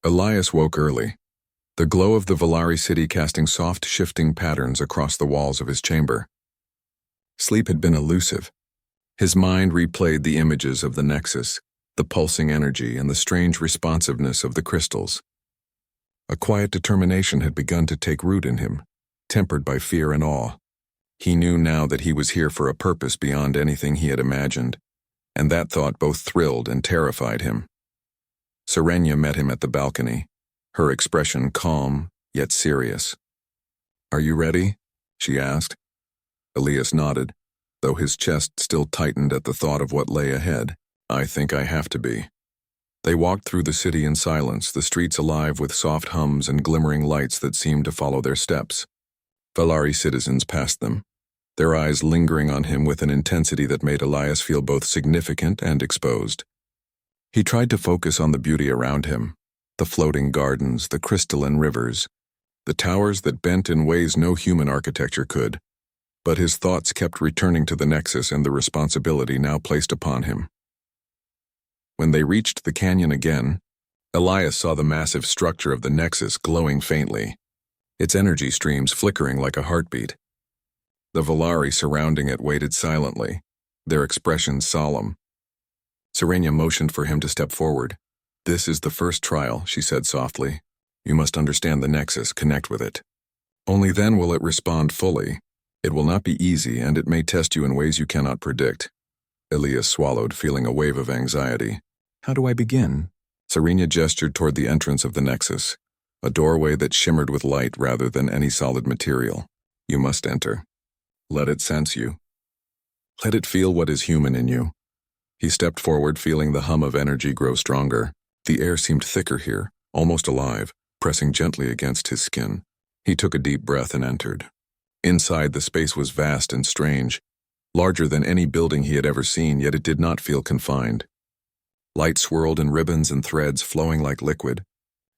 Elias woke early, the glow of the Valari city casting soft, shifting patterns across the walls of his chamber. Sleep had been elusive. His mind replayed the images of the Nexus, the pulsing energy and the strange responsiveness of the crystals. A quiet determination had begun to take root in him, tempered by fear and awe. He knew now that he was here for a purpose beyond anything he had imagined, and that thought both thrilled and terrified him. Serenia met him at the balcony, her expression calm, yet serious. "Are you ready?" she asked. Elias nodded, though his chest still tightened at the thought of what lay ahead. "I think I have to be." They walked through the city in silence, the streets alive with soft hums and glimmering lights that seemed to follow their steps. Valari citizens passed them, their eyes lingering on him with an intensity that made Elias feel both significant and exposed. He tried to focus on the beauty around him, the floating gardens, the crystalline rivers, the towers that bent in ways no human architecture could, but his thoughts kept returning to the Nexus and the responsibility now placed upon him. When they reached the canyon again, Elias saw the massive structure of the Nexus glowing faintly, its energy streams flickering like a heartbeat. The Valari surrounding it waited silently, their expressions solemn. Serenia motioned for him to step forward. "This is the first trial," she said softly. "You must understand the Nexus, connect with it. Only then will it respond fully. It will not be easy, and it may test you in ways you cannot predict." Elias swallowed, feeling a wave of anxiety. "How do I begin?" Serenia gestured toward the entrance of the Nexus, a doorway that shimmered with light rather than any solid material. "You must enter. Let it sense you. Let it feel what is human in you." He stepped forward, feeling the hum of energy grow stronger. The air seemed thicker here, almost alive, pressing gently against his skin. He took a deep breath and entered. Inside, the space was vast and strange, larger than any building he had ever seen, yet it did not feel confined. Light swirled in ribbons and threads flowing like liquid,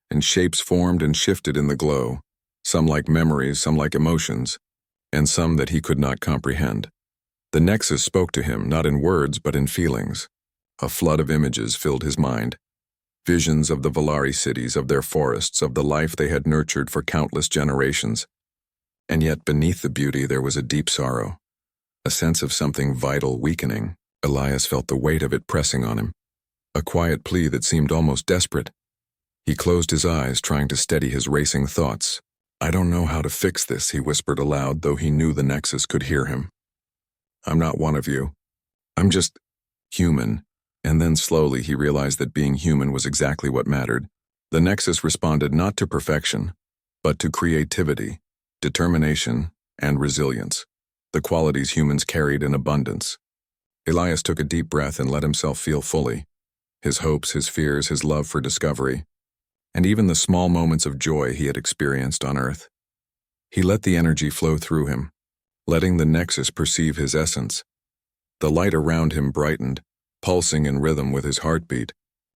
and shapes formed and shifted in the glow, some like memories, some like emotions, and some that he could not comprehend. The Nexus spoke to him, not in words but in feelings. A flood of images filled his mind. Visions of the Valari cities, of their forests, of the life they had nurtured for countless generations. And yet beneath the beauty there was a deep sorrow, a sense of something vital weakening. Elias felt the weight of it pressing on him, a quiet plea that seemed almost desperate. He closed his eyes, trying to steady his racing thoughts. "I don't know how to fix this," he whispered aloud, though he knew the Nexus could hear him. "I'm not one of you. I'm just human." And then slowly he realized that being human was exactly what mattered. The Nexus responded not to perfection, but to creativity, determination, and resilience, the qualities humans carried in abundance. Elias took a deep breath and let himself feel fully, his hopes, his fears, his love for discovery, and even the small moments of joy he had experienced on Earth. He let the energy flow through him, letting the Nexus perceive his essence. The light around him brightened, pulsing in rhythm with his heartbeat.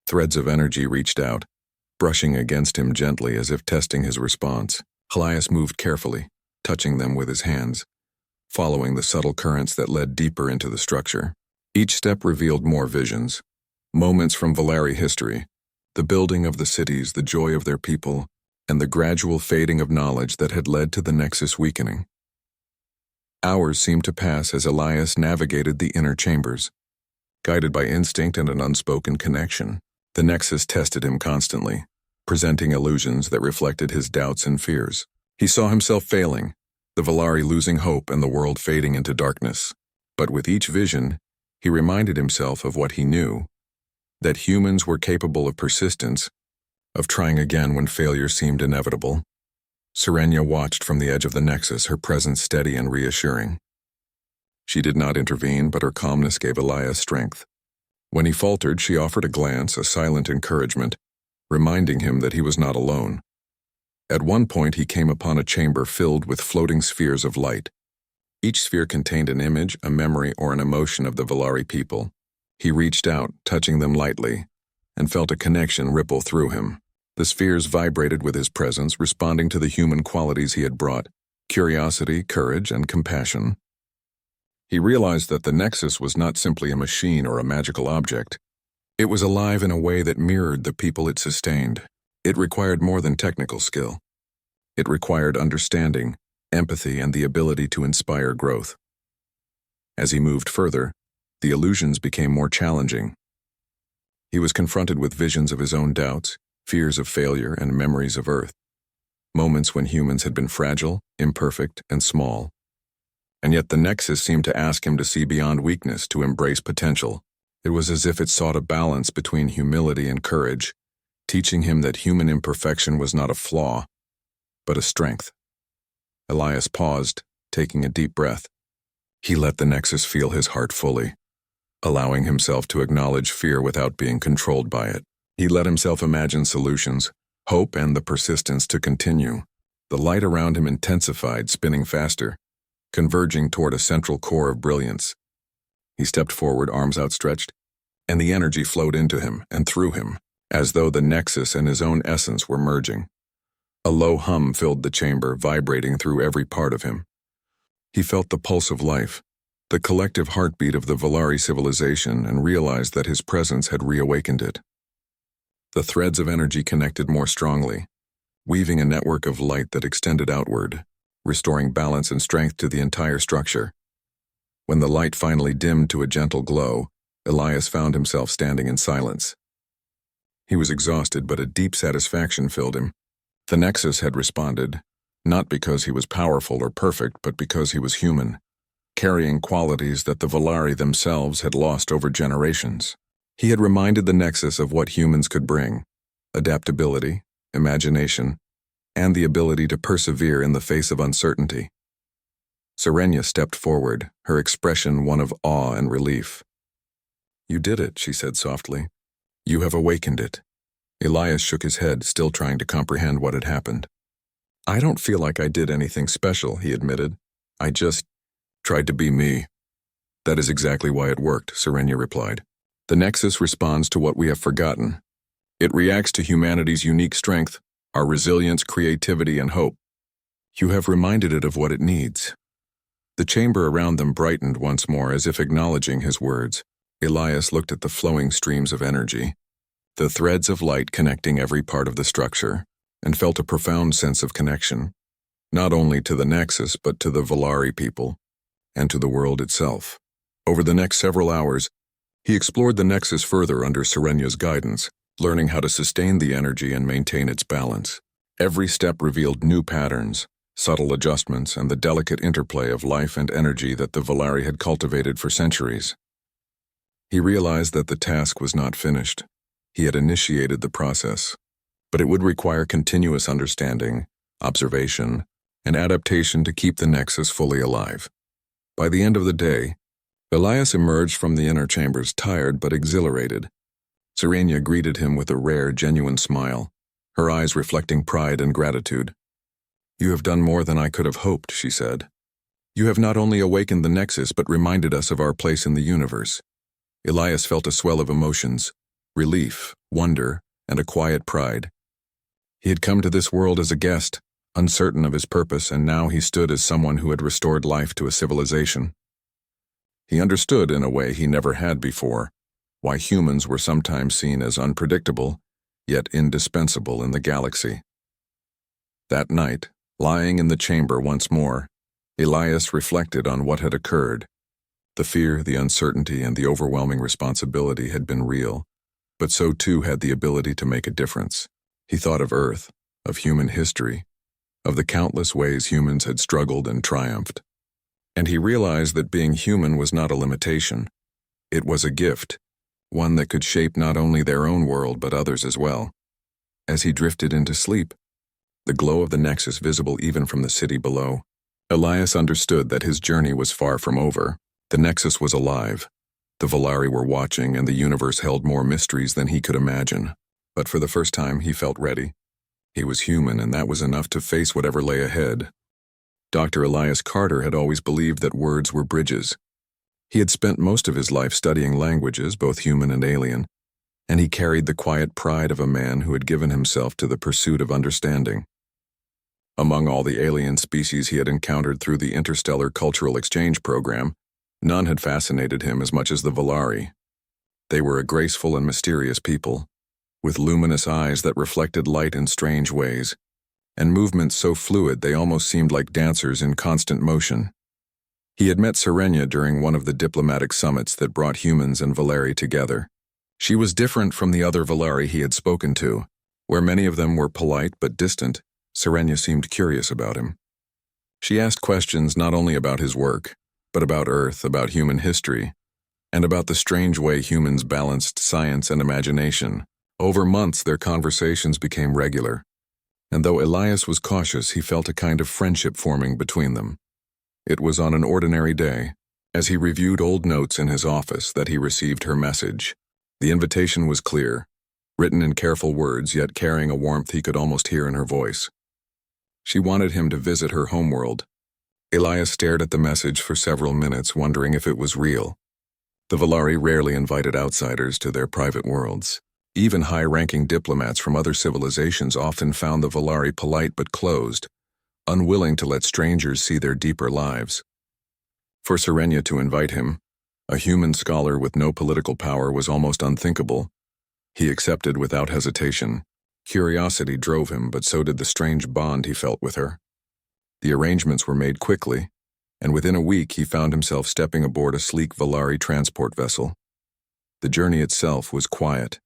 Threads of energy reached out, brushing against him gently as if testing his response. Elias moved carefully, touching them with his hands, following the subtle currents that led deeper into the structure. Each step revealed more visions, moments from Valari history, the building of the cities, the joy of their people, and the gradual fading of knowledge that had led to the Nexus weakening. Hours seemed to pass as Elias navigated the inner chambers. Guided by instinct and an unspoken connection, the Nexus tested him constantly, presenting illusions that reflected his doubts and fears. He saw himself failing, the Valari losing hope and the world fading into darkness. But with each vision, he reminded himself of what he knew, that humans were capable of persistence, of trying again when failure seemed inevitable. Serenia watched from the edge of the Nexus, her presence steady and reassuring. She did not intervene, but her calmness gave Elias strength. When he faltered, she offered a glance, a silent encouragement, reminding him that he was not alone. At one point, he came upon a chamber filled with floating spheres of light. Each sphere contained an image, a memory, or an emotion of the Valari people. He reached out, touching them lightly, and felt a connection ripple through him. The spheres vibrated with his presence, responding to the human qualities he had brought: curiosity, courage, and compassion. He realized that the Nexus was not simply a machine or a magical object. It was alive in a way that mirrored the people it sustained. It required more than technical skill. It required understanding, empathy, and the ability to inspire growth. As he moved further, the illusions became more challenging. He was confronted with visions of his own doubts, fears of failure, and memories of Earth. Moments when humans had been fragile, imperfect, and small. And yet the Nexus seemed to ask him to see beyond weakness, to embrace potential. It was as if it sought a balance between humility and courage, teaching him that human imperfection was not a flaw, but a strength. Elias paused, taking a deep breath. He let the Nexus feel his heart fully, allowing himself to acknowledge fear without being controlled by it. He let himself imagine solutions, hope, and the persistence to continue. The light around him intensified, spinning faster, converging toward a central core of brilliance. He stepped forward, arms outstretched, and the energy flowed into him and through him, as though the Nexus and his own essence were merging. A low hum filled the chamber, vibrating through every part of him. He felt the pulse of life, the collective heartbeat of the Volari civilization, and realized that his presence had reawakened it. The threads of energy connected more strongly, weaving a network of light that extended outward, restoring balance and strength to the entire structure. When the light finally dimmed to a gentle glow, Elias found himself standing in silence. He was exhausted, but a deep satisfaction filled him. The Nexus had responded, not because he was powerful or perfect, but because he was human, carrying qualities that the Volari themselves had lost over generations. He had reminded the Nexus of what humans could bring: adaptability, imagination, and the ability to persevere in the face of uncertainty. Serenia stepped forward, her expression one of awe and relief. "You did it," she said softly. "You have awakened it." Elias shook his head, still trying to comprehend what had happened. "I don't feel like I did anything special," he admitted. "I just tried to be me." "That is exactly why it worked," Serenia replied. "The Nexus responds to what we have forgotten. It reacts to humanity's unique strength, our resilience, creativity, and hope. You have reminded it of what it needs." The chamber around them brightened once more, as if acknowledging his words. Elias looked at the flowing streams of energy, the threads of light connecting every part of the structure, and felt a profound sense of connection, not only to the Nexus but to the Volari people, and to the world itself. Over the next several hours, he explored the Nexus further under Serenia's guidance, learning how to sustain the energy and maintain its balance. Every step revealed new patterns, subtle adjustments, and the delicate interplay of life and energy that the Volari had cultivated for centuries. He realized that the task was not finished. He had initiated the process, but it would require continuous understanding, observation, and adaptation to keep the Nexus fully alive. By the end of the day, Elias emerged from the inner chambers tired but exhilarated. Serenia greeted him with a rare, genuine smile, her eyes reflecting pride and gratitude. "You have done more than I could have hoped," she said. "You have not only awakened the Nexus but reminded us of our place in the universe." Elias felt a swell of emotions: relief, wonder, and a quiet pride. He had come to this world as a guest, uncertain of his purpose, and now he stood as someone who had restored life to a civilization. He understood, in a way he never had before, why humans were sometimes seen as unpredictable, yet indispensable in the galaxy. That night, lying in the chamber once more, Elias reflected on what had occurred. The fear, the uncertainty, and the overwhelming responsibility had been real, but so too had the ability to make a difference. He thought of Earth, of human history, of the countless ways humans had struggled and triumphed. And he realized that being human was not a limitation. It was a gift, one that could shape not only their own world but others as well. As he drifted into sleep, the glow of the Nexus visible even from the city below, Elias understood that his journey was far from over. The Nexus was alive. The Volari were watching, and the universe held more mysteries than he could imagine. But for the first time, he felt ready. He was human, and that was enough to face whatever lay ahead. Dr. Elias Carter had always believed that words were bridges. He had spent most of his life studying languages, both human and alien, and he carried the quiet pride of a man who had given himself to the pursuit of understanding. Among all the alien species he had encountered through the Interstellar Cultural Exchange Program, none had fascinated him as much as the Volari. They were a graceful and mysterious people, with luminous eyes that reflected light in strange ways, and movements so fluid they almost seemed like dancers in constant motion. He had met Serenia during one of the diplomatic summits that brought humans and Valeri together. She was different from the other Valeri he had spoken to. Where many of them were polite but distant, Serenia seemed curious about him. She asked questions not only about his work, but about Earth, about human history, and about the strange way humans balanced science and imagination. Over months, their conversations became regular, and though Elias was cautious, he felt a kind of friendship forming between them. It was on an ordinary day, as he reviewed old notes in his office, that he received her message. The invitation was clear, written in careful words, yet carrying a warmth he could almost hear in her voice. She wanted him to visit her homeworld. Elias stared at the message for several minutes, wondering if it was real. The Valeri rarely invited outsiders to their private worlds. Even high-ranking diplomats from other civilizations often found the Valeri polite but closed, unwilling to let strangers see their deeper lives. For Serenia to invite him, a human scholar with no political power, was almost unthinkable. He accepted without hesitation. Curiosity drove him, but so did the strange bond he felt with her. The arrangements were made quickly, and within a week he found himself stepping aboard a sleek Valeri transport vessel. The journey itself was quiet.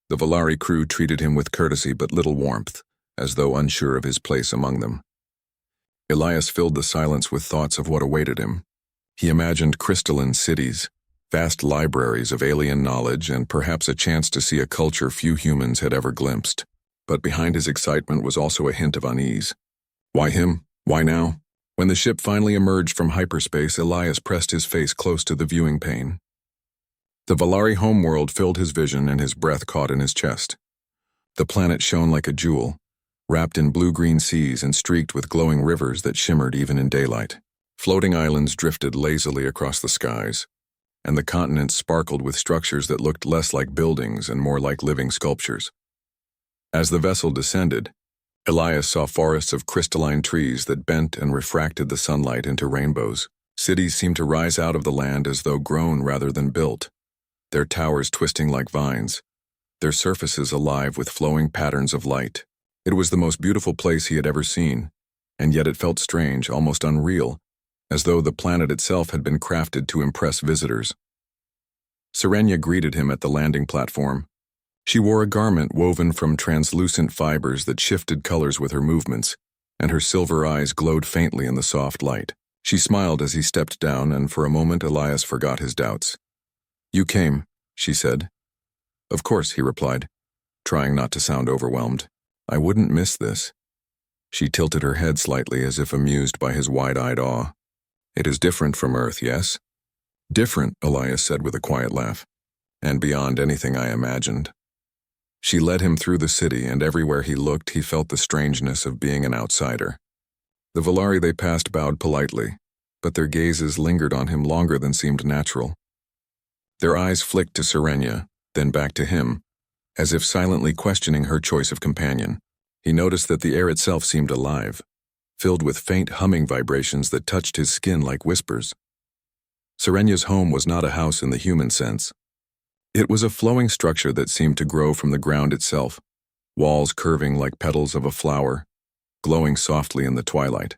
The Valeri crew treated him with courtesy but little warmth, as though unsure of his place among them. Elias filled the silence with thoughts of what awaited him. He imagined crystalline cities, vast libraries of alien knowledge, and perhaps a chance to see a culture few humans had ever glimpsed. But behind his excitement was also a hint of unease. Why him? Why now? When the ship finally emerged from hyperspace, Elias pressed his face close to the viewing pane. The Valeri homeworld filled his vision, and his breath caught in his chest. The planet shone like a jewel, wrapped in blue-green seas and streaked with glowing rivers that shimmered even in daylight. Floating islands drifted lazily across the skies, and the continents sparkled with structures that looked less like buildings and more like living sculptures. As the vessel descended, Elias saw forests of crystalline trees that bent and refracted the sunlight into rainbows. Cities seemed to rise out of the land as though grown rather than built, their towers twisting like vines, their surfaces alive with flowing patterns of light. It was the most beautiful place he had ever seen, and yet it felt strange, almost unreal, as though the planet itself had been crafted to impress visitors. Serenia greeted him at the landing platform. She wore a garment woven from translucent fibers that shifted colors with her movements, and her silver eyes glowed faintly in the soft light. She smiled as he stepped down, and for a moment Elias forgot his doubts. "You came," she said. "Of course," he replied, trying not to sound overwhelmed. "I wouldn't miss this." She tilted her head slightly as if amused by his wide-eyed awe. "It is different from Earth, yes?" "Different," Elias said with a quiet laugh, "and beyond anything I imagined." She led him through the city, and everywhere he looked he felt the strangeness of being an outsider. The Valeri they passed bowed politely, but their gazes lingered on him longer than seemed natural. Their eyes flicked to Serenia, then back to him, as if silently questioning her choice of companion. He noticed that the air itself seemed alive, filled with faint humming vibrations that touched his skin like whispers. Serenia's home was not a house in the human sense. It was a flowing structure that seemed to grow from the ground itself, walls curving like petals of a flower, glowing softly in the twilight.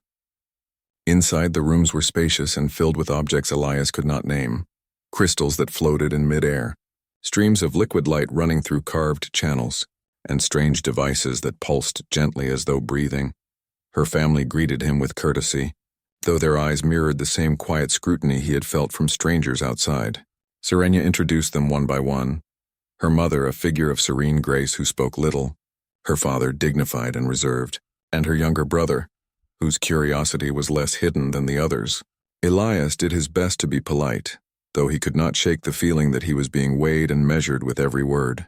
Inside, the rooms were spacious and filled with objects Elias could not name, crystals that floated in mid-air, streams of liquid light running through carved channels, and strange devices that pulsed gently as though breathing. Her family greeted him with courtesy, though their eyes mirrored the same quiet scrutiny he had felt from strangers outside. Serenia introduced them one by one, her mother a figure of serene grace who spoke little, her father dignified and reserved, and her younger brother, whose curiosity was less hidden than the others. Elias did his best to be polite, though he could not shake the feeling that he was being weighed and measured with every word.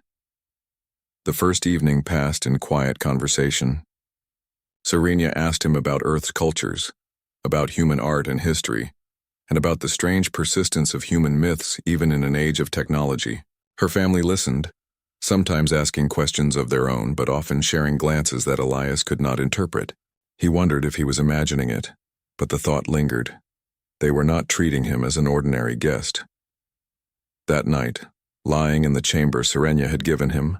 The first evening passed in quiet conversation. Serenia asked him about Earth's cultures, about human art and history, and about the strange persistence of human myths even in an age of technology. Her family listened, sometimes asking questions of their own, but often sharing glances that Elias could not interpret. He wondered if he was imagining it, but the thought lingered. They were not treating him as an ordinary guest. That night, lying in the chamber Serenia had given him,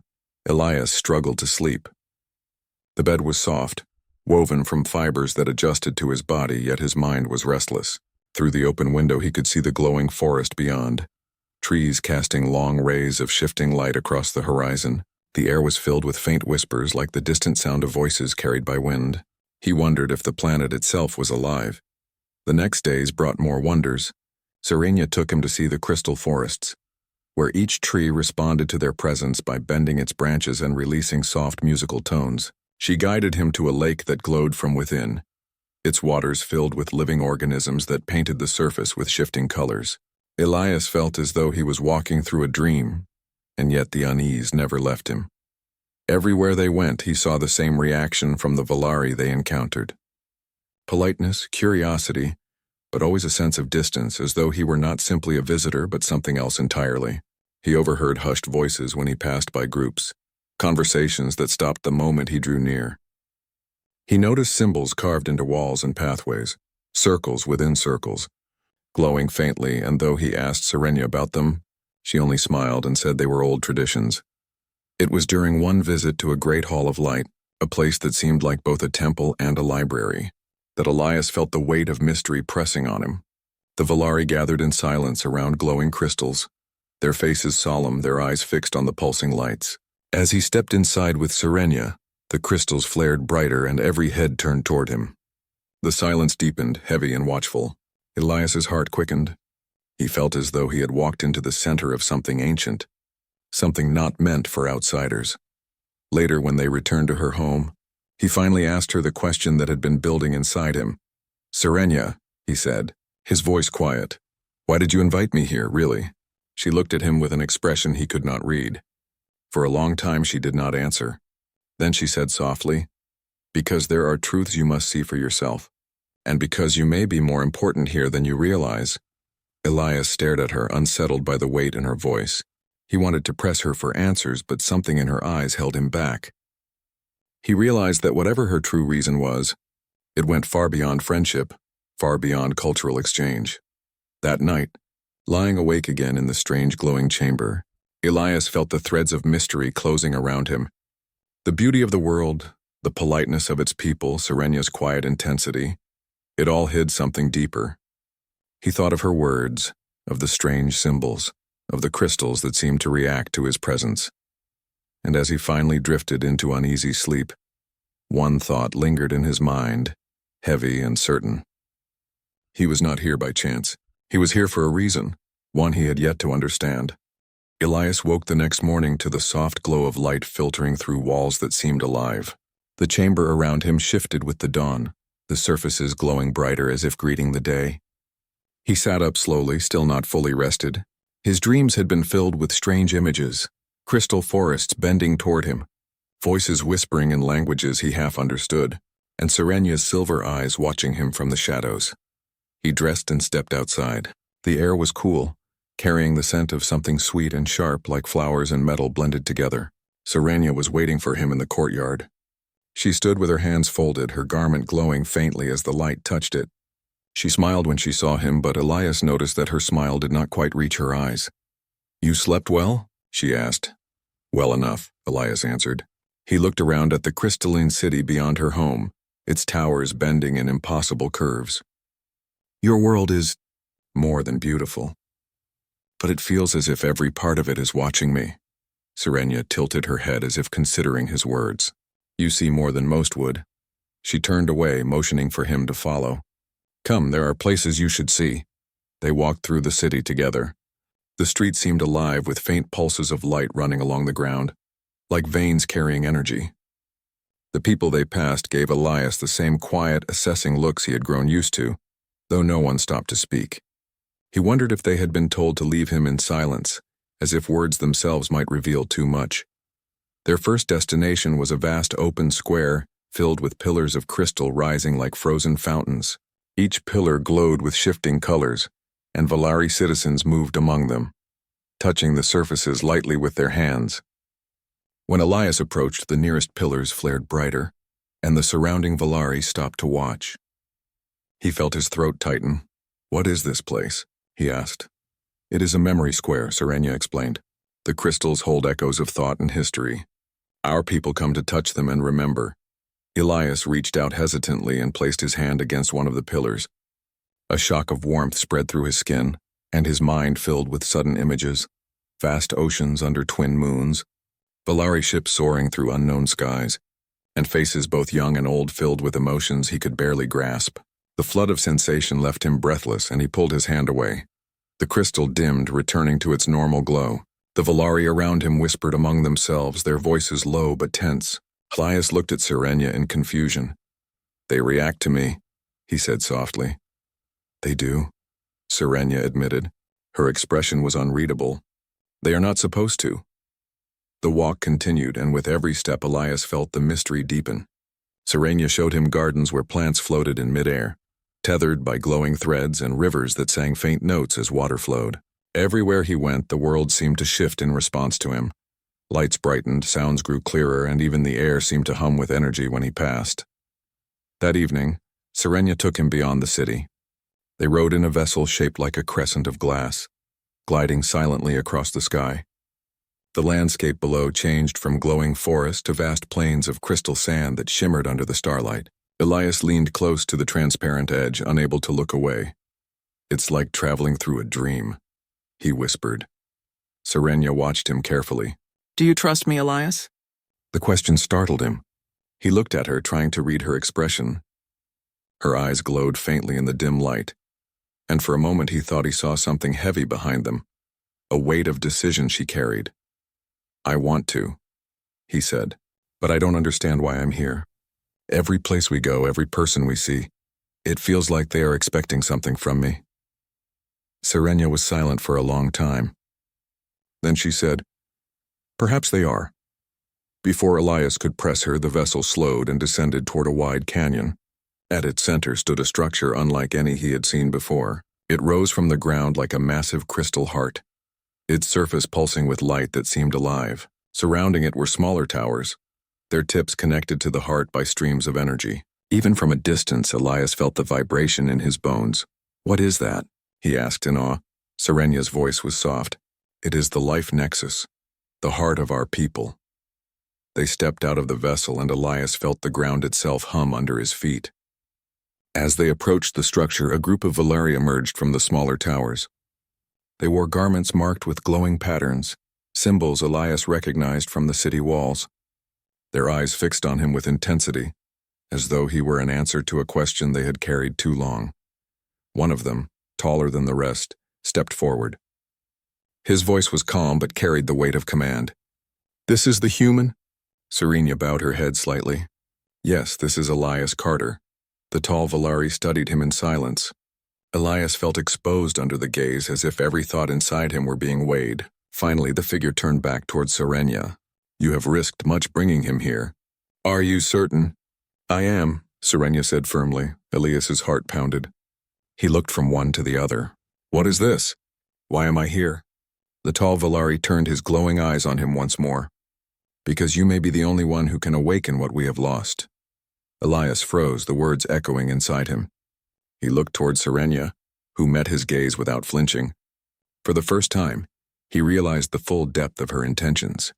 Elias struggled to sleep. The bed was soft, woven from fibers that adjusted to his body, yet his mind was restless. Through the open window he could see the glowing forest beyond, trees casting long rays of shifting light across the horizon. The air was filled with faint whispers like the distant sound of voices carried by wind. He wondered if the planet itself was alive. The next days brought more wonders. Serenia took him to see the crystal forests, where each tree responded to their presence by bending its branches and releasing soft musical tones. She guided him to a lake that glowed from within, its waters filled with living organisms that painted the surface with shifting colors. Elias felt as though he was walking through a dream, and yet the unease never left him. Everywhere they went, he saw the same reaction from the Volari they encountered. Politeness, curiosity, but always a sense of distance, as though he were not simply a visitor but something else entirely. He overheard hushed voices when he passed by groups, conversations that stopped the moment he drew near. He noticed symbols carved into walls and pathways, circles within circles, glowing faintly, and though he asked Serenia about them, she only smiled and said they were old traditions. It was during one visit to a great hall of light, a place that seemed like both a temple and a library, that Elias felt the weight of mystery pressing on him. The Volari gathered in silence around glowing crystals, their faces solemn, their eyes fixed on the pulsing lights. As he stepped inside with Serenia, the crystals flared brighter and every head turned toward him. The silence deepened, heavy and watchful. Elias's heart quickened. He felt as though he had walked into the center of something ancient, something not meant for outsiders. Later, when they returned to her home, he finally asked her the question that had been building inside him. "Serenia," he said, his voice quiet, "why did you invite me here, really?" She looked at him with an expression he could not read. For a long time she did not answer. Then she said softly, "Because there are truths you must see for yourself, and because you may be more important here than you realize." Elias stared at her, unsettled by the weight in her voice. He wanted to press her for answers, but something in her eyes held him back. He realized that whatever her true reason was, it went far beyond friendship, far beyond cultural exchange. That night, lying awake again in the strange glowing chamber, Elias felt the threads of mystery closing around him. The beauty of the world, the politeness of its people, Serenia's quiet intensity, it all hid something deeper. He thought of her words, of the strange symbols, of the crystals that seemed to react to his presence. And as he finally drifted into uneasy sleep, one thought lingered in his mind, heavy and certain. He was not here by chance. He was here for a reason, one he had yet to understand. Elias woke the next morning to the soft glow of light filtering through walls that seemed alive. The chamber around him shifted with the dawn, the surfaces glowing brighter as if greeting the day. He sat up slowly, still not fully rested. His dreams had been filled with strange images, crystal forests bending toward him, voices whispering in languages he half understood, and Serenia's silver eyes watching him from the shadows. He dressed and stepped outside. The air was cool, carrying the scent of something sweet and sharp like flowers and metal blended together. Serenia was waiting for him in the courtyard. She stood with her hands folded, her garment glowing faintly as the light touched it. She smiled when she saw him, but Elias noticed that her smile did not quite reach her eyes. "You slept well?" she asked. "Well enough," Elias answered. He looked around at the crystalline city beyond her home, its towers bending in impossible curves. "Your world is more than beautiful, but it feels as if every part of it is watching me." Serenia tilted her head as if considering his words. "You see more than most would." She turned away, motioning for him to follow. "Come, there are places you should see." They walked through the city together. The street seemed alive with faint pulses of light running along the ground, like veins carrying energy. The people they passed gave Elias the same quiet, assessing looks he had grown used to, though no one stopped to speak. He wondered if they had been told to leave him in silence, as if words themselves might reveal too much. Their first destination was a vast open square filled with pillars of crystal rising like frozen fountains. Each pillar glowed with shifting colors, and Volari citizens moved among them, touching the surfaces lightly with their hands. When Elias approached, the nearest pillars flared brighter, and the surrounding Volari stopped to watch. He felt his throat tighten. "What is this place?" he asked. "It is a memory square," Serenia explained. "The crystals hold echoes of thought and history. Our people come to touch them and remember. Elias reached out hesitantly and placed his hand against one of the pillars. A shock of warmth spread through his skin, and his mind filled with sudden images. Vast oceans under twin moons, Volari ships soaring through unknown skies, and faces both young and old filled with emotions he could barely grasp. The flood of sensation left him breathless, and he pulled his hand away. The crystal dimmed, returning to its normal glow. The Volari around him whispered among themselves, their voices low but tense. Elias looked at Sirenia in confusion. "They react to me," he said softly. "They do," Sirenia admitted. Her expression was unreadable. "They are not supposed to." The walk continued, and with every step Elias felt the mystery deepen. Sirenia showed him gardens where plants floated in midair, tethered by glowing threads, and rivers that sang faint notes as water flowed. Everywhere he went, the world seemed to shift in response to him. Lights brightened, sounds grew clearer, and even the air seemed to hum with energy when he passed. That evening, Sirenia took him beyond the city. They rode in a vessel shaped like a crescent of glass, gliding silently across the sky. The landscape below changed from glowing forest to vast plains of crystal sand that shimmered under the starlight. Elias leaned close to the transparent edge, unable to look away. "It's like traveling through a dream," he whispered. Sirenia watched him carefully. "Do you trust me, Elias?" The question startled him. He looked at her, trying to read her expression. Her eyes glowed faintly in the dim light, and for a moment he thought he saw something heavy behind them, a weight of decision she carried. "I want to," he said, "but I don't understand why I'm here. Every place we go, every person we see, it feels like they are expecting something from me." Sirenia was silent for a long time. Then she said, "Perhaps they are." Before Elias could press her, the vessel slowed and descended toward a wide canyon. At its center stood a structure unlike any he had seen before. It rose from the ground like a massive crystal heart, its surface pulsing with light that seemed alive. Surrounding it were smaller towers, their tips connected to the heart by streams of energy. Even from a distance, Elias felt the vibration in his bones. "What is that?" he asked in awe. Sirenia's voice was soft. "It is the life nexus, the heart of our people." They stepped out of the vessel, and Elias felt the ground itself hum under his feet. As they approached the structure, a group of Volari emerged from the smaller towers. They wore garments marked with glowing patterns, symbols Elias recognized from the city walls. Their eyes fixed on him with intensity, as though he were an answer to a question they had carried too long. One of them, taller than the rest, stepped forward. His voice was calm but carried the weight of command. "This is the human?" Sirenia bowed her head slightly. "Yes, this is Elias Carter." The tall Volari studied him in silence. Elias felt exposed under the gaze, as if every thought inside him were being weighed. Finally, the figure turned back towards Sirenia. "You have risked much bringing him here." "Are you certain?" "I am," Sirenia said firmly. Elias's heart pounded. He looked from one to the other. "What is this? Why am I here?" The tall Volari turned his glowing eyes on him once more. "Because you may be the only one who can awaken what we have lost." Elias froze, the words echoing inside him. He looked toward Sirenia, who met his gaze without flinching. For the first time, he realized the full depth of her intentions.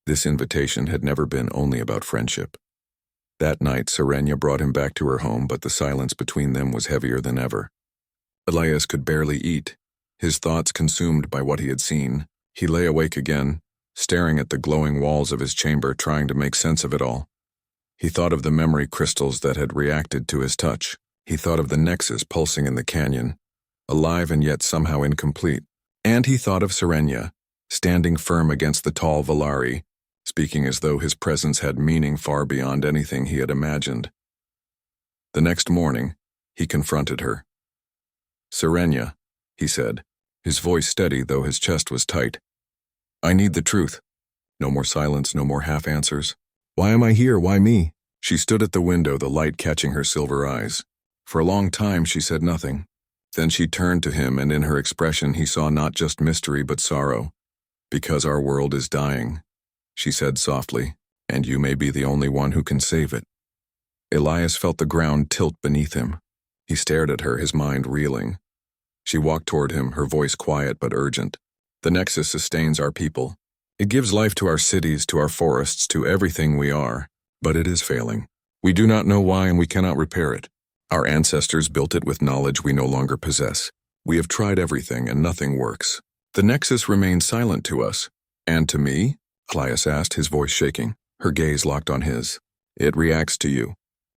This invitation had never been only about friendship. That night, Sirenia brought him back to her home, but the silence between them was heavier than ever. Elias could barely eat, his thoughts consumed by what he had seen. He lay awake again, staring at the glowing walls of his chamber, trying to make sense of it all. He thought of the memory crystals that had reacted to his touch. He thought of the nexus pulsing in the canyon, alive and yet somehow incomplete. And he thought of Sirenia, standing firm against the tall Volari, speaking as though his presence had meaning far beyond anything he had imagined. The next morning, he confronted her. "Sirenia," he said, his voice steady though his chest was tight. "I need the truth. No more silence, no more half-answers. Why am I here? Why me?" She stood at the window, the light catching her silver eyes. For a long time she said nothing. Then she turned to him, and in her expression he saw not just mystery but sorrow. "Because our world is dying," she said softly, "and you may be the only one who can save it." Elias felt the ground tilt beneath him. He stared at her, his mind reeling. She walked toward him, her voice quiet but urgent. "The Nexus sustains our people. It gives life to our cities, to our forests, to everything we are, but it is failing. We do not know why and we cannot repair it. Our ancestors built it with knowledge we no longer possess. We have tried everything and nothing works. The Nexus remains silent to us. And to me? Elias asked, his voice shaking. Her gaze locked on his. It reacts to you.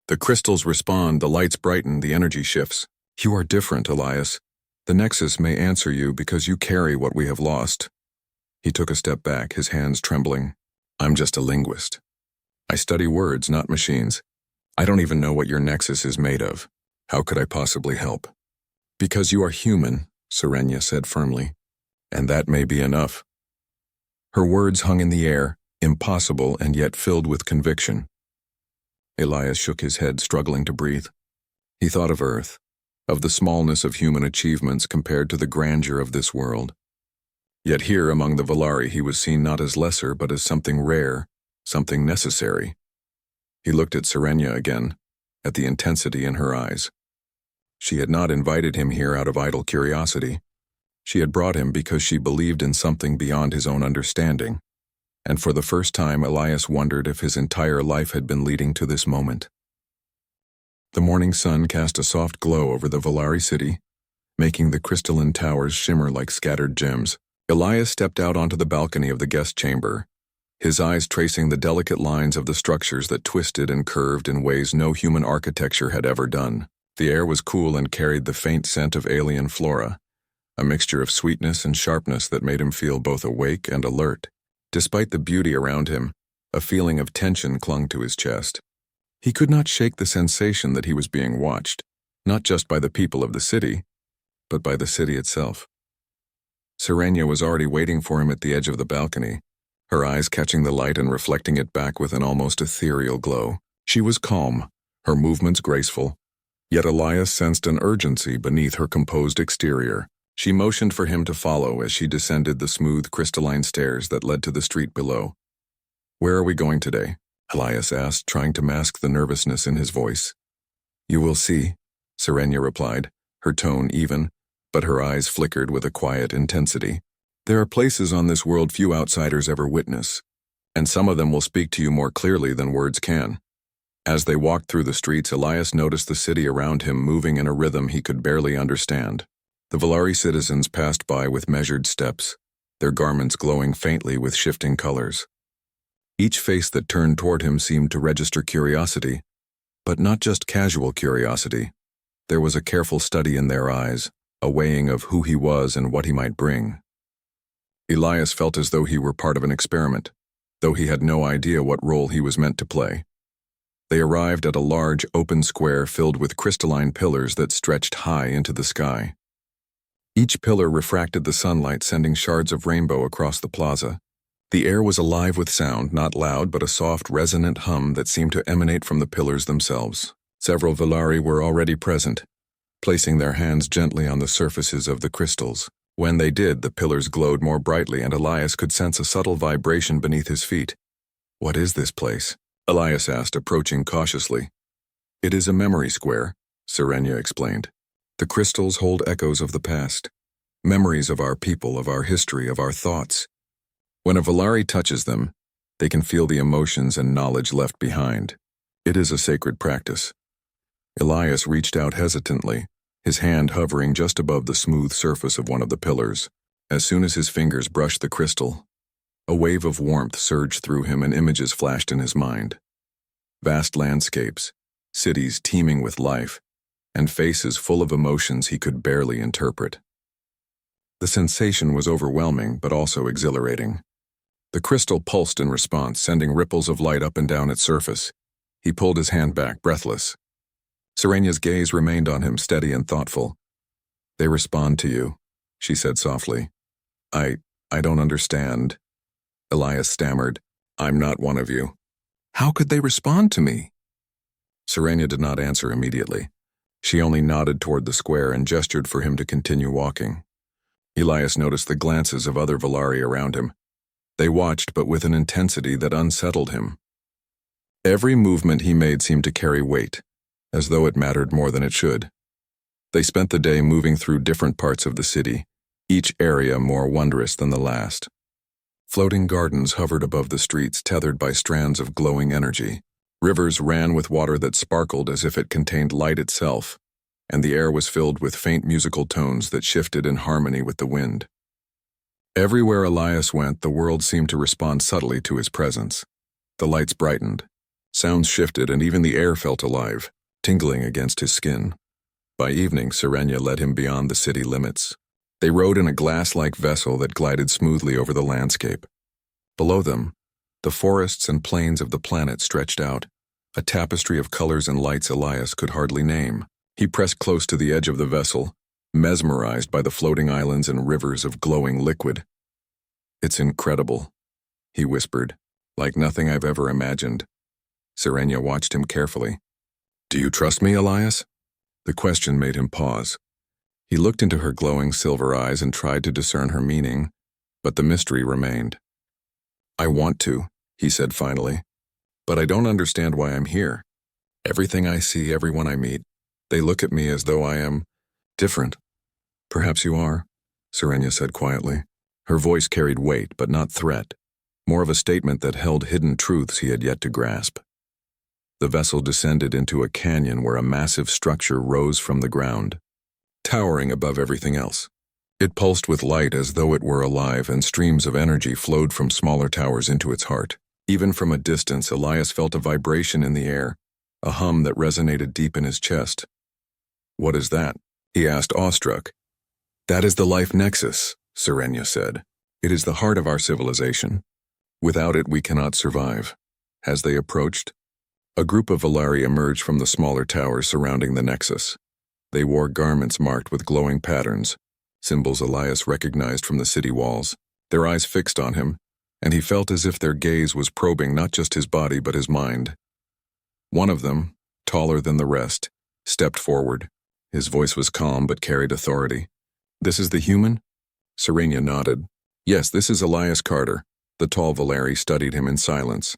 The crystals respond, the lights brighten, the energy shifts. You are different, Elias. The Nexus may answer you because you carry what we have lost. He took a step back, his hands trembling. I'm just a linguist. I study words, not machines. I don't even know what your Nexus is made of. How could I possibly help? Because you are human, Serenia said firmly. And that may be enough. Her words hung in the air, impossible and yet filled with conviction. Elias shook his head, struggling to breathe. He thought of Earth, of the smallness of human achievements compared to the grandeur of this world. Yet here among the Volari he was seen not as lesser but as something rare, something necessary. He looked at Serenia again, at the intensity in her eyes. She had not invited him here out of idle curiosity. She had brought him because she believed in something beyond his own understanding. And for the first time Elias wondered if his entire life had been leading to this moment. The morning sun cast a soft glow over the Volari city, making the crystalline towers shimmer like scattered gems. Elias stepped out onto the balcony of the guest chamber, his eyes tracing the delicate lines of the structures that twisted and curved in ways no human architecture had ever done. The air was cool and carried the faint scent of alien flora, a mixture of sweetness and sharpness that made him feel both awake and alert. Despite the beauty around him, a feeling of tension clung to his chest. He could not shake the sensation that he was being watched, not just by the people of the city, but by the city itself. Serenia was already waiting for him at the edge of the balcony, her eyes catching the light and reflecting it back with an almost ethereal glow. She was calm, her movements graceful, yet Elias sensed an urgency beneath her composed exterior. She motioned for him to follow as she descended the smooth crystalline stairs that led to the street below. Where are we going today? Elias asked, trying to mask the nervousness in his voice. You will see, Serenia replied, her tone even, but her eyes flickered with a quiet intensity. There are places on this world few outsiders ever witness, and some of them will speak to you more clearly than words can. As they walked through the streets, Elias noticed the city around him moving in a rhythm he could barely understand. The Volari citizens passed by with measured steps, their garments glowing faintly with shifting colors. Each face that turned toward him seemed to register curiosity, but not just casual curiosity. There was a careful study in their eyes, a weighing of who he was and what he might bring. Elias felt as though he were part of an experiment, though he had no idea what role he was meant to play. They arrived at a large, open square filled with crystalline pillars that stretched high into the sky. Each pillar refracted the sunlight, sending shards of rainbow across the plaza. The air was alive with sound, not loud, but a soft, resonant hum that seemed to emanate from the pillars themselves. Several Volari were already present, placing their hands gently on the surfaces of the crystals. When they did, the pillars glowed more brightly and Elias could sense a subtle vibration beneath his feet. What is this place? Elias asked, approaching cautiously. It is a memory square, Serenia explained. The crystals hold echoes of the past, memories of our people, of our history, of our thoughts. When a Volari touches them, they can feel the emotions and knowledge left behind. It is a sacred practice. Elias reached out hesitantly, his hand hovering just above the smooth surface of one of the pillars. As soon as his fingers brushed the crystal, a wave of warmth surged through him and images flashed in his mind. Vast landscapes, cities teeming with life, and faces full of emotions he could barely interpret. The sensation was overwhelming, but also exhilarating. The crystal pulsed in response, sending ripples of light up and down its surface. He pulled his hand back, breathless. Serenia's gaze remained on him, steady and thoughtful. They respond to you, she said softly. I don't understand. Elias stammered. I'm not one of you. How could they respond to me? Serenia did not answer immediately. She only nodded toward the square and gestured for him to continue walking. Elias noticed the glances of other Volari around him. They watched, but with an intensity that unsettled him. Every movement he made seemed to carry weight, as though it mattered more than it should. They spent the day moving through different parts of the city, each area more wondrous than the last. Floating gardens hovered above the streets, tethered by strands of glowing energy. Rivers ran with water that sparkled as if it contained light itself, and the air was filled with faint musical tones that shifted in harmony with the wind. Everywhere Elias went, the world seemed to respond subtly to his presence. The lights brightened, sounds shifted, and even the air felt alive, tingling against his skin. By evening, Sirenia led him beyond the city limits. They rode in a glass-like vessel that glided smoothly over the landscape. Below them, the forests and plains of the planet stretched out, a tapestry of colors and lights Elias could hardly name. He pressed close to the edge of the vessel, mesmerized by the floating islands and rivers of glowing liquid. "It's incredible," he whispered, "like nothing I've ever imagined." Sirenia watched him carefully. "Do you trust me, Elias?" The question made him pause. He looked into her glowing silver eyes and tried to discern her meaning, but the mystery remained. "I want to," he said finally, "but I don't understand why I'm here. Everything I see, everyone I meet, they look at me as though I am different." "Perhaps you are," Sirenia said quietly. Her voice carried weight, but not threat, more of a statement that held hidden truths he had yet to grasp. The vessel descended into a canyon where a massive structure rose from the ground, towering above everything else. It pulsed with light as though it were alive, and streams of energy flowed from smaller towers into its heart. Even from a distance, Elias felt a vibration in the air, a hum that resonated deep in his chest. "What is that?" he asked, awestruck. "That is the life nexus," Sirenia said. "It is the heart of our civilization. Without it, we cannot survive." As they approached, a group of Volari emerged from the smaller towers surrounding the nexus. They wore garments marked with glowing patterns, symbols Elias recognized from the city walls, their eyes fixed on him, and he felt as if their gaze was probing not just his body but his mind. One of them, taller than the rest, stepped forward. His voice was calm but carried authority. "This is the human?" Sirenia nodded. "Yes, this is Elias Carter." The tall Volari studied him in silence.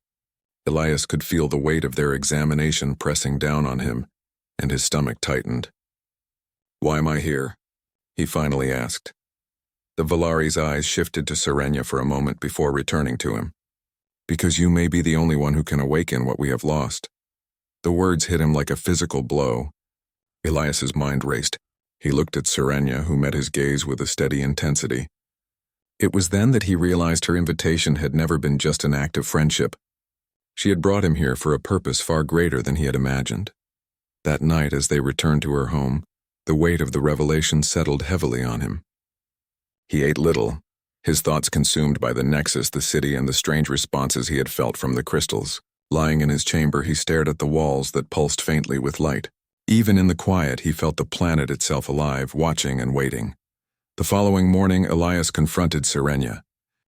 Elias could feel the weight of their examination pressing down on him, and his stomach tightened. "Why am I here?" he finally asked. The Volari's eyes shifted to Sirenia for a moment before returning to him. "Because you may be the only one who can awaken what we have lost." The words hit him like a physical blow. Elias's mind raced. He looked at Sirenia, who met his gaze with a steady intensity. It was then that he realized her invitation had never been just an act of friendship. She had brought him here for a purpose far greater than he had imagined. That night, as they returned to her home, the weight of the revelation settled heavily on him. He ate little, his thoughts consumed by the nexus, the city, and the strange responses he had felt from the crystals. Lying in his chamber, he stared at the walls that pulsed faintly with light. Even in the quiet, he felt the planet itself alive, watching and waiting. The following morning, Elias confronted Sirenia.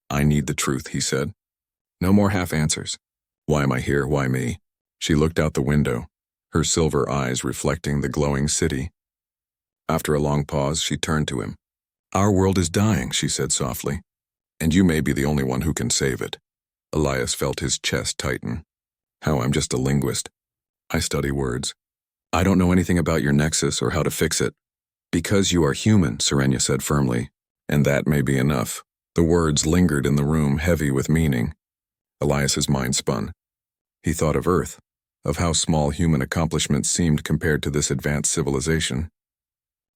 "I need the truth," he said. "No more half answers. Why am I here? Why me?" She looked out the window, her silver eyes reflecting the glowing city. After a long pause, she turned to him. "Our world is dying," she said softly, "and you may be the only one who can save it." Elias felt his chest tighten. "How? I'm just a linguist. I study words. I don't know anything about your nexus or how to fix it." "Because you are human," Sirenia said firmly, "and that may be enough." The words lingered in the room, heavy with meaning. Elias's mind spun. He thought of Earth, of how small human accomplishments seemed compared to this advanced civilization.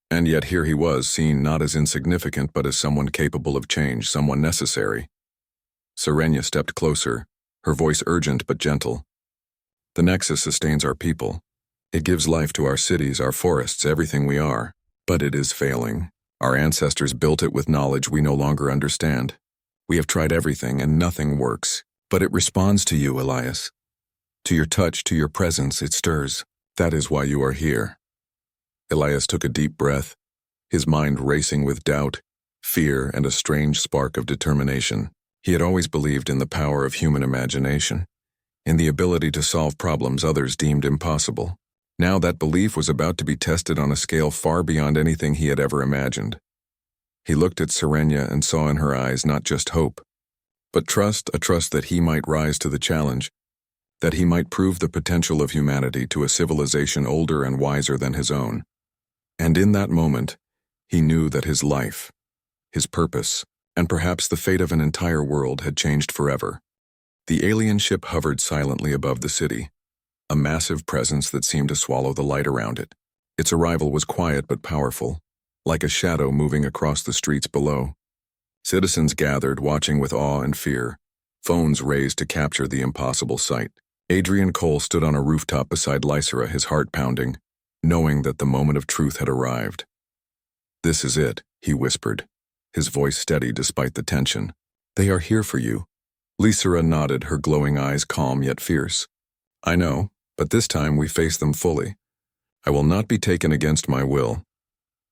And yet here he was, seen not as insignificant but as someone capable of change, someone necessary. Sirenia stepped closer, her voice urgent but gentle. "The Nexus sustains our people. It gives life to our cities, our forests, everything we are. But it is failing. Our ancestors built it with knowledge we no longer understand. We have tried everything and nothing works. But it responds to you, Elias. To your touch, to your presence, it stirs. That is why you are here." Elias took a deep breath, his mind racing with doubt, fear, and a strange spark of determination. He had always believed in the power of human imagination, in the ability to solve problems others deemed impossible. Now that belief was about to be tested on a scale far beyond anything he had ever imagined. He looked at Sirenia and saw in her eyes not just hope, but trust, a trust that he might rise to the challenge, that he might prove the potential of humanity to a civilization older and wiser than his own. And in that moment, he knew that his life, his purpose, and perhaps the fate of an entire world had changed forever. The alien ship hovered silently above the city, a massive presence that seemed to swallow the light around it. Its arrival was quiet but powerful, like a shadow moving across the streets below. Citizens gathered, watching with awe and fear, phones raised to capture the impossible sight. Adrian Cole stood on a rooftop beside Lysera, his heart pounding, knowing that the moment of truth had arrived. "This is it," he whispered, his voice steady despite the tension. "They are here for you." Lysera nodded, her glowing eyes calm yet fierce. "I know, but this time we face them fully. I will not be taken against my will."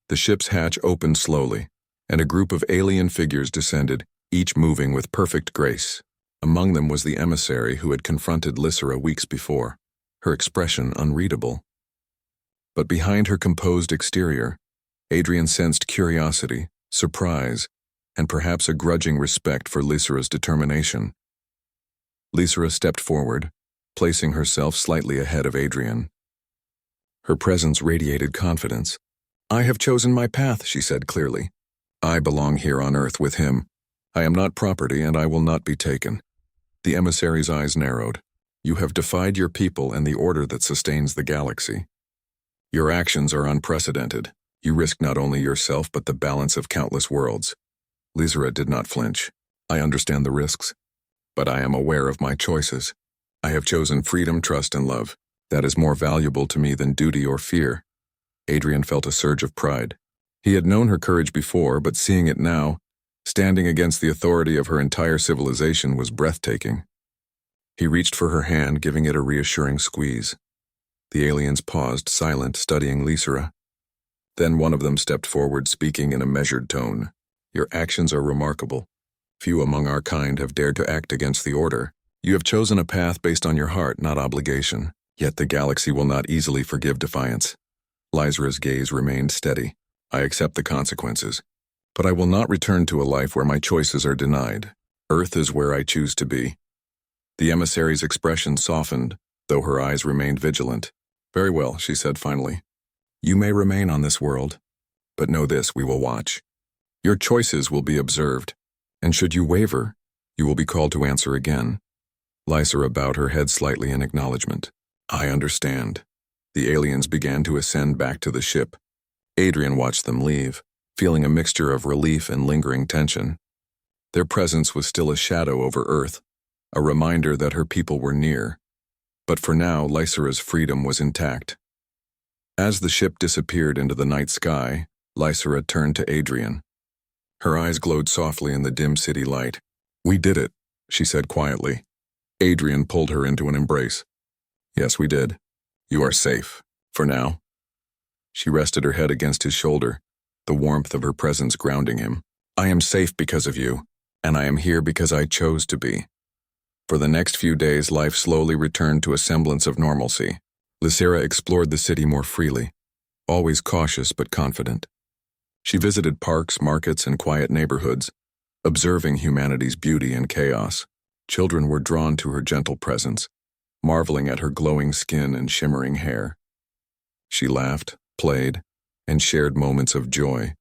The ship's hatch opened slowly, and a group of alien figures descended, each moving with perfect grace. Among them was the emissary who had confronted Lysera weeks before, her expression unreadable. But behind her composed exterior, Adrian sensed curiosity, surprise, and perhaps a grudging respect for Lysera's determination. Lysera stepped forward, placing herself slightly ahead of Adrian. Her presence radiated confidence. "I have chosen my path," she said clearly. "I belong here on Earth with him. I am not property, and I will not be taken." The emissary's eyes narrowed. "You have defied your people and the order that sustains the galaxy. Your actions are unprecedented. You risk not only yourself but the balance of countless worlds." Lysera did not flinch. "I understand the risks, but I am aware of my choices. I have chosen freedom, trust, and love. That is more valuable to me than duty or fear." Adrian felt a surge of pride. He had known her courage before, but seeing it now, standing against the authority of her entire civilization, was breathtaking. He reached for her hand, giving it a reassuring squeeze. The aliens paused, silent, studying Lysera. Then one of them stepped forward, speaking in a measured tone. "Your actions are remarkable. Few among our kind have dared to act against the order. You have chosen a path based on your heart, not obligation. Yet the galaxy will not easily forgive defiance." Lysera's gaze remained steady. "I accept the consequences, but I will not return to a life where my choices are denied. Earth is where I choose to be." The emissary's expression softened, though her eyes remained vigilant. "Very well," she said finally. "You may remain on this world, but know this, we will watch. Your choices will be observed, and should you waver, you will be called to answer again." Lysera bowed her head slightly in acknowledgement. "I understand." The aliens began to ascend back to the ship. Adrian watched them leave, feeling a mixture of relief and lingering tension. Their presence was still a shadow over Earth, a reminder that her people were near. But for now, Lysera's freedom was intact. As the ship disappeared into the night sky, Lysera turned to Adrian. Her eyes glowed softly in the dim city light. "We did it," she said quietly. Adrian pulled her into an embrace. "Yes, we did. You are safe, for now." She rested her head against his shoulder, the warmth of her presence grounding him. "I am safe because of you, and I am here because I chose to be." For the next few days, life slowly returned to a semblance of normalcy. Lysera explored the city more freely, always cautious but confident. She visited parks, markets, and quiet neighborhoods, observing humanity's beauty and chaos. Children were drawn to her gentle presence, marveling at her glowing skin and shimmering hair. She laughed, played, and shared moments of joy,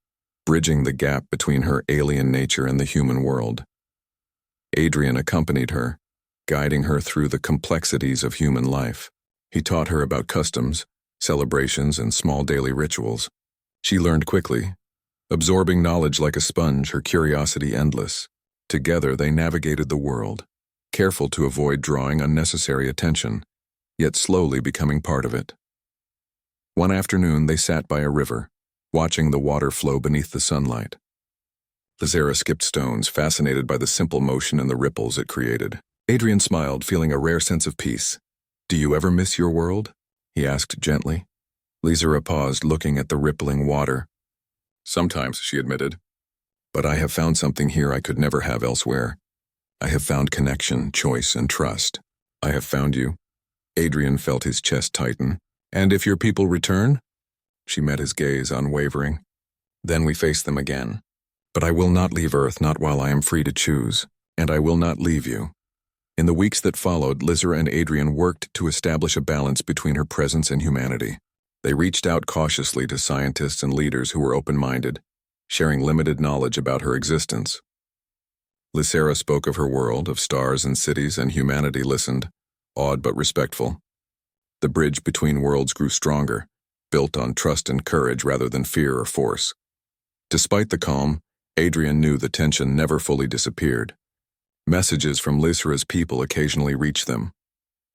bridging the gap between her alien nature and the human world. Adrian accompanied her, guiding her through the complexities of human life. He taught her about customs, celebrations, and small daily rituals. She learned quickly, absorbing knowledge like a sponge, her curiosity endless. Together they navigated the world, careful to avoid drawing unnecessary attention, yet slowly becoming part of it. One afternoon they sat by a river, watching the water flow beneath the sunlight. Lysera skipped stones, fascinated by the simple motion and the ripples it created. Adrian smiled, feeling a rare sense of peace. "Do you ever miss your world?" he asked gently. Lysera paused, looking at the rippling water. "Sometimes," she admitted. "But I have found something here I could never have elsewhere. I have found connection, choice, and trust. I have found you." Adrian felt his chest tighten. "And if your people return?" She met his gaze, unwavering. "Then we face them again. But I will not leave Earth, not while I am free to choose. And I will not leave you." In the weeks that followed, Lysera and Adrian worked to establish a balance between her presence and humanity. They reached out cautiously to scientists and leaders who were open-minded, sharing limited knowledge about her existence. Lysera spoke of her world, of stars and cities, and humanity listened, awed but respectful. The bridge between worlds grew stronger, built on trust and courage rather than fear or force. Despite the calm, Adrian knew the tension never fully disappeared. Messages from Lysera's people occasionally reached them.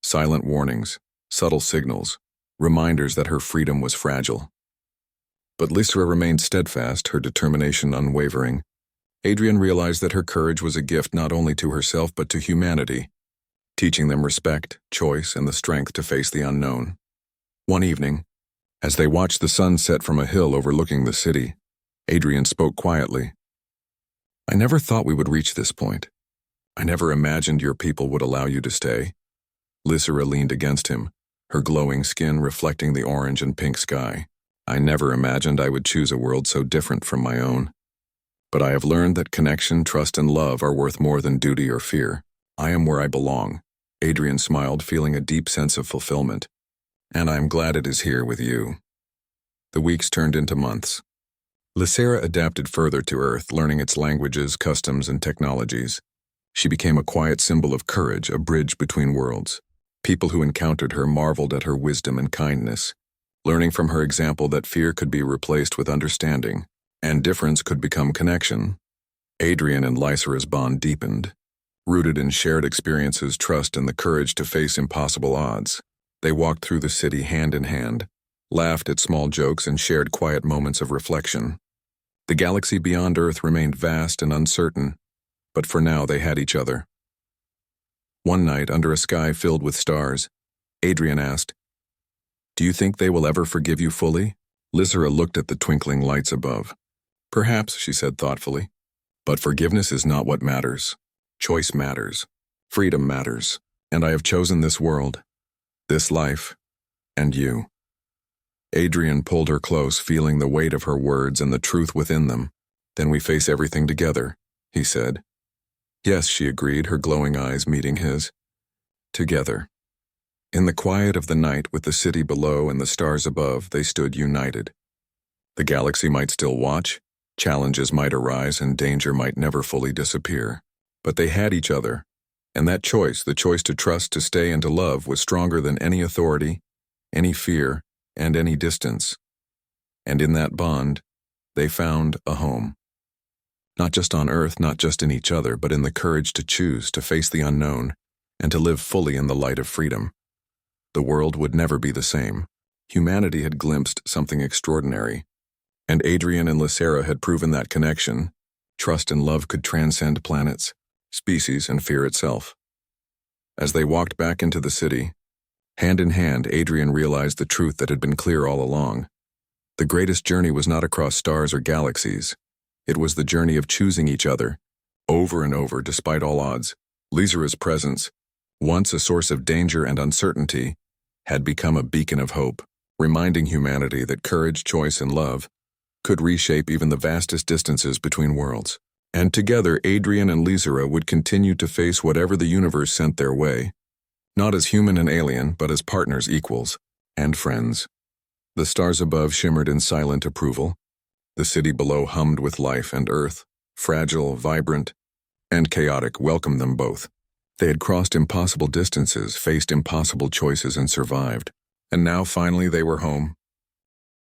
Silent warnings, subtle signals, reminders that her freedom was fragile. But Lysera remained steadfast, her determination unwavering. Adrian realized that her courage was a gift not only to herself but to humanity, teaching them respect, choice, and the strength to face the unknown. One evening, as they watched the sun set from a hill overlooking the city, Adrian spoke quietly. "I never thought we would reach this point. I never imagined your people would allow you to stay." Lysera leaned against him, her glowing skin reflecting the orange and pink sky. "I never imagined I would choose a world so different from my own. But I have learned that connection, trust, and love are worth more than duty or fear. I am where I belong." Adrian smiled, feeling a deep sense of fulfillment. "And I am glad it is here with you." The weeks turned into months. Lysera adapted further to Earth, learning its languages, customs, and technologies. She became a quiet symbol of courage, a bridge between worlds. People who encountered her marveled at her wisdom and kindness, learning from her example that fear could be replaced with understanding, and difference could become connection. Adrian and Lysera's bond deepened, rooted in shared experiences, trust, and the courage to face impossible odds. They walked through the city hand in hand, laughed at small jokes, and shared quiet moments of reflection. The galaxy beyond Earth remained vast and uncertain, but for now they had each other. One night, under a sky filled with stars, Adrian asked, "Do you think they will ever forgive you fully?" Lysera looked at the twinkling lights above. "Perhaps," she said thoughtfully, "but forgiveness is not what matters. Choice matters. Freedom matters. And I have chosen this world, this life, and you." Adrian pulled her close, feeling the weight of her words and the truth within them. "Then we face everything together," he said. "Yes," she agreed, her glowing eyes meeting his. "Together." In the quiet of the night, with the city below and the stars above, they stood united. The galaxy might still watch, challenges might arise, and danger might never fully disappear. But they had each other, and that choice, the choice to trust, to stay, and to love, was stronger than any authority, any fear, and any distance. And in that bond, they found a home. Not just on Earth, not just in each other, but in the courage to choose, to face the unknown, and to live fully in the light of freedom. The world would never be the same. Humanity had glimpsed something extraordinary, and Adrian and Lysera had proven that connection, trust and love could transcend planets, species, and fear itself. As they walked back into the city, hand in hand, Adrian realized the truth that had been clear all along. The greatest journey was not across stars or galaxies. It was the journey of choosing each other, over and over, despite all odds. Lysera's presence, once a source of danger and uncertainty, had become a beacon of hope, reminding humanity that courage, choice, and love could reshape even the vastest distances between worlds. And together, Adrian and Lysera would continue to face whatever the universe sent their way, not as human and alien, but as partners, equals, and friends. The stars above shimmered in silent approval. The city below hummed with life, and Earth, fragile, vibrant, and chaotic, welcomed them both. They had crossed impossible distances, faced impossible choices, and survived. And now, finally, they were home,